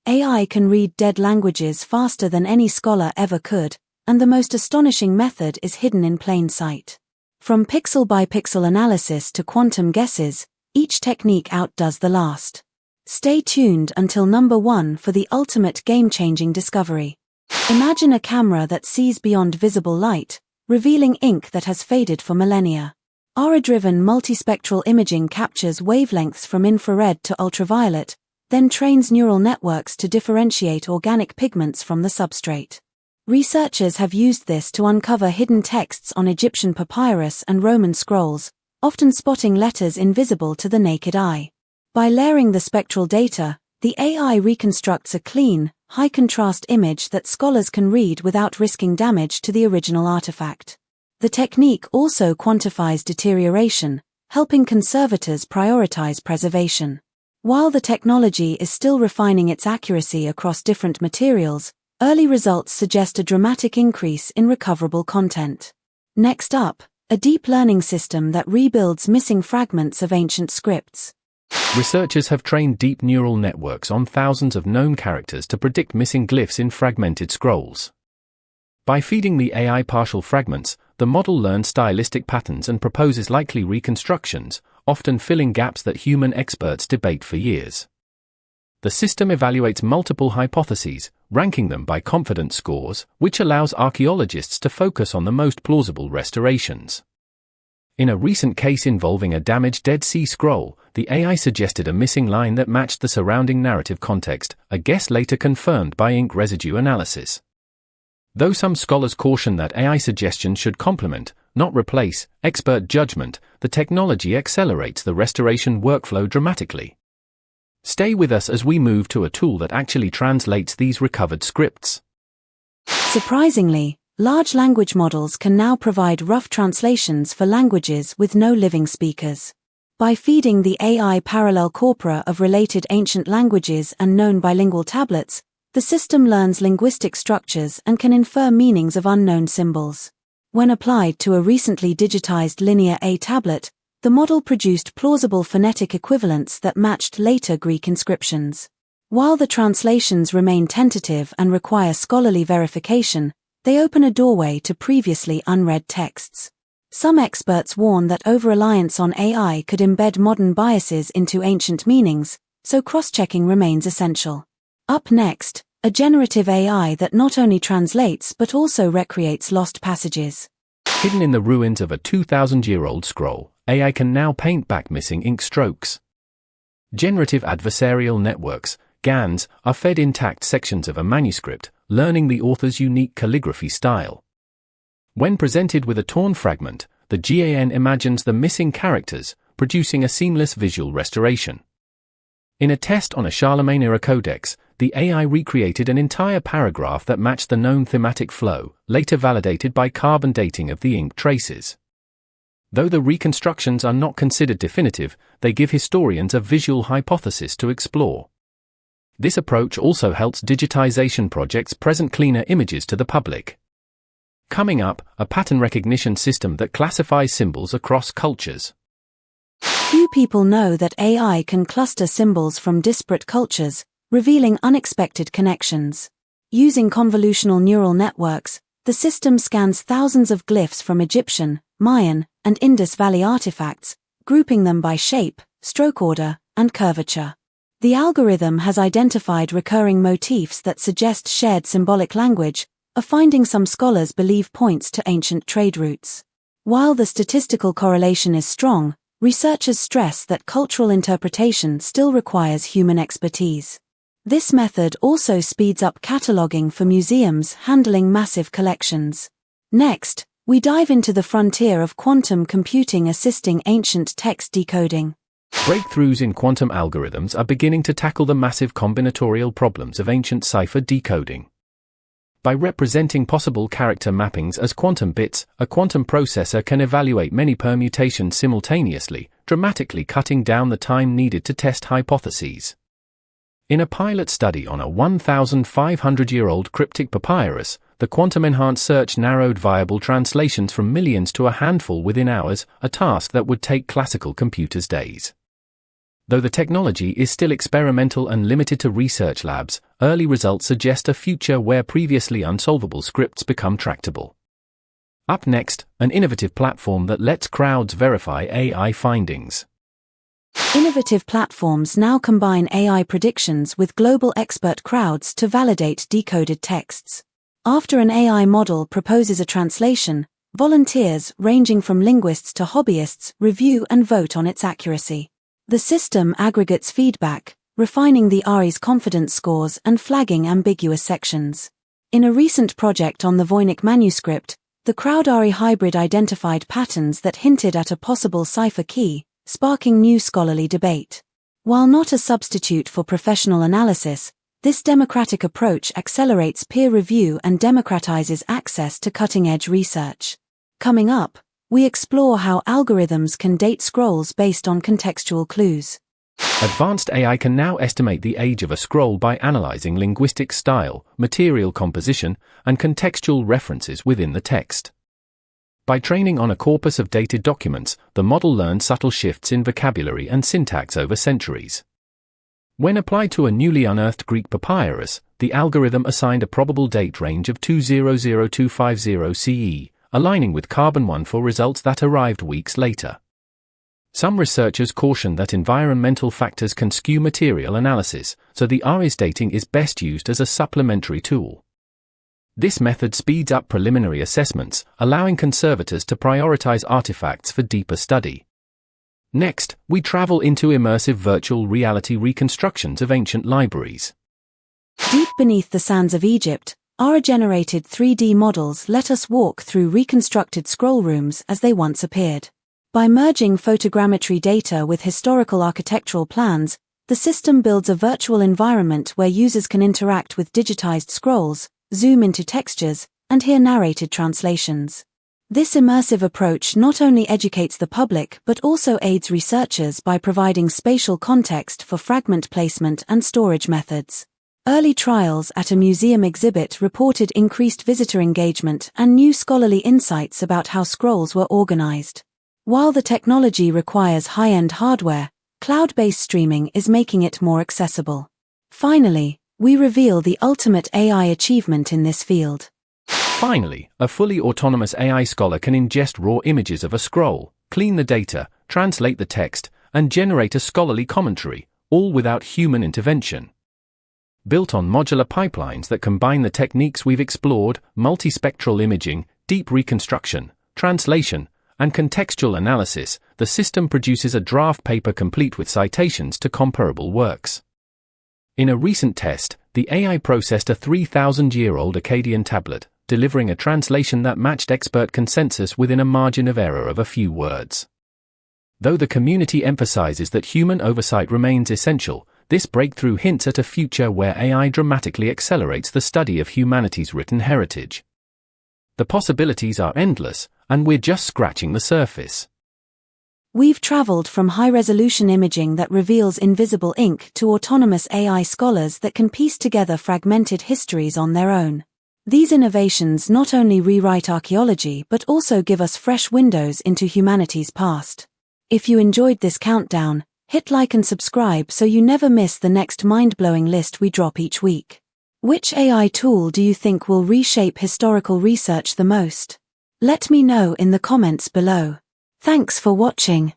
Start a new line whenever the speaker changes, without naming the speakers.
AI can read dead languages faster than any scholar ever could, and the most astonishing method is hidden in plain sight. From pixel-by-pixel analysis to quantum guesses, each technique outdoes the last. Stay tuned until number 1 for the ultimate game-changing discovery. Imagine a camera that sees beyond visible light, revealing ink that has faded for millennia. AI-driven multispectral imaging captures wavelengths from infrared to ultraviolet, then trains neural networks to differentiate organic pigments from the substrate. Researchers have used this to uncover hidden texts on Egyptian papyrus and Roman scrolls, often spotting letters invisible to the naked eye. By layering the spectral data, the AI reconstructs a clean, high-contrast image that scholars can read without risking damage to the original artifact. The technique also quantifies deterioration, helping conservators prioritize preservation. While the technology is still refining its accuracy across different materials, early results suggest a dramatic increase in recoverable content. Next up, a deep learning system that rebuilds missing fragments of ancient scripts.
Researchers have trained deep neural networks on thousands of known characters to predict missing glyphs in fragmented scrolls. By feeding the AI partial fragments, the model learns stylistic patterns and proposes likely reconstructions, often filling gaps that human experts debate for years. The system evaluates multiple hypotheses, ranking them by confidence scores, which allows archaeologists to focus on the most plausible restorations. In a recent case involving a damaged Dead Sea Scroll, the AI suggested a missing line that matched the surrounding narrative context, a guess later confirmed by ink residue analysis. Though some scholars caution that AI suggestions should complement, not replace, expert judgment, the technology accelerates the restoration workflow dramatically. Stay with us as we move to a tool that actually translates these recovered scripts.
Surprisingly, large language models can now provide rough translations for languages with no living speakers. By feeding the AI parallel corpora of related ancient languages and known bilingual tablets, the system learns linguistic structures and can infer meanings of unknown symbols. When applied to a recently digitized Linear A tablet, the model produced plausible phonetic equivalents that matched later Greek inscriptions. While the translations remain tentative and require scholarly verification, they open a doorway to previously unread texts. Some experts warn that over-reliance on AI could embed modern biases into ancient meanings, so cross-checking remains essential. Up next, a generative AI that not only translates but also recreates lost passages.
Hidden in the ruins of a 2,000-year-old scroll, AI can now paint back missing ink strokes. Generative adversarial networks, GANs, are fed intact sections of a manuscript, learning the author's unique calligraphy style. When presented with a torn fragment, the GAN imagines the missing characters, producing a seamless visual restoration. In a test on a Charlemagne-era codex, the AI recreated an entire paragraph that matched the known thematic flow, later validated by carbon dating of the ink traces. Though the reconstructions are not considered definitive, they give historians a visual hypothesis to explore. This approach also helps digitization projects present cleaner images to the public. Coming up, a pattern recognition system that classifies symbols across cultures.
Few people know that AI can cluster symbols from disparate cultures, revealing unexpected connections. Using convolutional neural networks, the system scans thousands of glyphs from Egyptian, Mayan, and Indus Valley artifacts, grouping them by shape, stroke order, and curvature. The algorithm has identified recurring motifs that suggest shared symbolic language, a finding some scholars believe points to ancient trade routes. While the statistical correlation is strong, researchers stress that cultural interpretation still requires human expertise. This method also speeds up cataloging for museums handling massive collections. Next, we dive into the frontier of quantum computing assisting ancient text decoding.
Breakthroughs in quantum algorithms are beginning to tackle the massive combinatorial problems of ancient cipher decoding. By representing possible character mappings as quantum bits, a quantum processor can evaluate many permutations simultaneously, dramatically cutting down the time needed to test hypotheses. In a pilot study on a 1,500-year-old cryptic papyrus, the quantum-enhanced search narrowed viable translations from millions to a handful within hours, a task that would take classical computers days. Though the technology is still experimental and limited to research labs, early results suggest a future where previously unsolvable scripts become tractable. Up next, an innovative platform that lets crowds verify AI findings.
Innovative platforms now combine AI predictions with global expert crowds to validate decoded texts. After an AI model proposes a translation, volunteers, ranging from linguists to hobbyists, review and vote on its accuracy. The system aggregates feedback, refining the AI's confidence scores and flagging ambiguous sections. In a recent project on the Voynich manuscript, the crowd-AI hybrid identified patterns that hinted at a possible cipher key, sparking new scholarly debate. While not a substitute for professional analysis, this democratic approach accelerates peer review and democratizes access to cutting-edge research. Coming up, we explore how algorithms can date scrolls based on contextual clues.
Advanced AI can now estimate the age of a scroll by analyzing linguistic style, material composition, and contextual references within the text. By training on a corpus of dated documents, the model learns subtle shifts in vocabulary and syntax over centuries. When applied to a newly unearthed Greek papyrus, the algorithm assigned a probable date range of 200250 CE, aligning with Carbon-1 for results that arrived weeks later. Some researchers caution that environmental factors can skew material analysis, so the AI's dating is best used as a supplementary tool. This method speeds up preliminary assessments, allowing conservators to prioritize artifacts for deeper study. Next, we travel into immersive virtual reality reconstructions of ancient libraries.
Deep beneath the sands of Egypt, AI-generated 3D models let us walk through reconstructed scroll rooms as they once appeared. By merging photogrammetry data with historical architectural plans, the system builds a virtual environment where users can interact with digitized scrolls, zoom into textures, and hear narrated translations. This immersive approach not only educates the public but also aids researchers by providing spatial context for fragment placement and storage methods. Early trials at a museum exhibit reported increased visitor engagement and new scholarly insights about how scrolls were organized. While the technology requires high-end hardware, cloud-based streaming is making it more accessible. Finally, we reveal the ultimate AI achievement in this field.
Finally, a fully autonomous AI scholar can ingest raw images of a scroll, clean the data, translate the text, and generate a scholarly commentary, all without human intervention. Built on modular pipelines that combine the techniques we've explored, multispectral imaging, deep reconstruction, translation, and contextual analysis, the system produces a draft paper complete with citations to comparable works. In a recent test, the AI processed a 3,000-year-old Akkadian tablet, delivering a translation that matched expert consensus within a margin of error of a few words. Though the community emphasizes that human oversight remains essential, this breakthrough hints at a future where AI dramatically accelerates the study of humanity's written heritage. The possibilities are endless, and we're just scratching the surface.
We've traveled from high-resolution imaging that reveals invisible ink to autonomous AI scholars that can piece together fragmented histories on their own. These innovations not only rewrite archaeology but also give us fresh windows into humanity's past. If you enjoyed this countdown, hit like and subscribe so you never miss the next mind-blowing list we drop each week. Which AI tool do you think will reshape historical research the most? Let me know in the comments below. Thanks for watching.